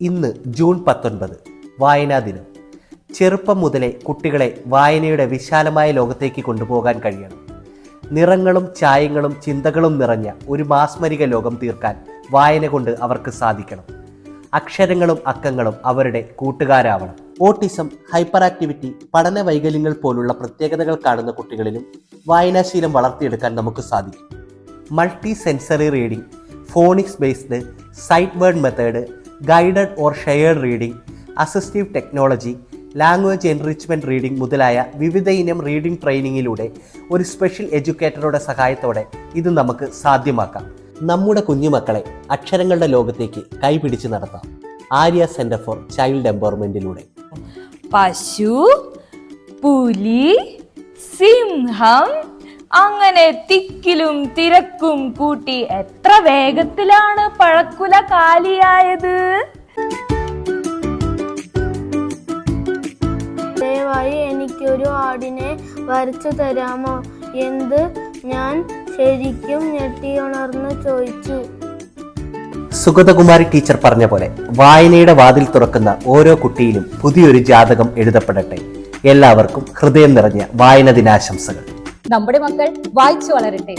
ഇന്ന് ജൂൺ 19 വായനാ ദിനം. ചെറുപ്പം മുതലേ കുട്ടികളെ വായനയുടെ വിശാലമായ ലോകത്തേക്ക് കൊണ്ടുപോകാൻ കഴിയണം. നിറങ്ങളും ചായങ്ങളും ചിന്തകളും നിറഞ്ഞ ഒരു മാസ്മരിക ലോകം തീർക്കാൻ വായന കൊണ്ട് അവർക്ക് സാധിക്കണം. അക്ഷരങ്ങളും അക്കങ്ങളും അവരുടെ കൂട്ടുകാരാവണം. ഓട്ടിസം, ഹൈപ്പർ ആക്ടിവിറ്റി, പഠന വൈകല്യങ്ങൾ പോലുള്ള പ്രത്യേകതകൾ കാണുന്ന കുട്ടികളിലും വായനാശീലം വളർത്തിയെടുക്കാൻ നമുക്ക് സാധിക്കും. Multi sensory reading, phonics based, sight word method, guided or shared reading, assistive technology, language enrichment reading മുതലായ വിവിധ ഇനം റീഡിംഗ് ട്രെയിനിങ്ങിലൂടെ ഒരു സ്പെഷ്യൽ എഡ്യൂക്കേറ്ററുടെ സഹായത്തോടെ ഇത് നമുക്ക് സാധ്യമാക്കാം. നമ്മുടെ കുഞ്ഞുമക്കളെ അക്ഷരങ്ങളുടെ ലോകത്തേക്ക് കൈപിടിച്ച് നടത്താം. ആര്യ സെന്റർ ഫോർ ചൈൽഡ് എംപവർമെന്റിലൂടെ. പശു, പുലി, സിംഹം, അങ്ങനെ തിക്കിലും തിരക്കും കൂട്ടി എത്ര വേഗത്തിലാണ് പഴക്കുല കാലിയായത്. ദയവായി എനിക്കൊരു ആടിനെ വരച്ചു തരാമോ? എന്ത്? ഞാൻ ശരിക്കും ഞെട്ടിയുണർന്നു ചോദിച്ചു. സുഗതകുമാരി ടീച്ചർ പറഞ്ഞ പോലെ വായനയുടെ വാതിൽ തുറക്കുന്ന ഓരോ കുട്ടിയിലും പുതിയൊരു ജാതകം എഴുതപ്പെടട്ടെ. എല്ലാവർക്കും ഹൃദയം നിറഞ്ഞ വായന ദിനാശംസകൾ. നമ്മുടെ മക്കൾ വായിച്ചു വളരട്ടെ.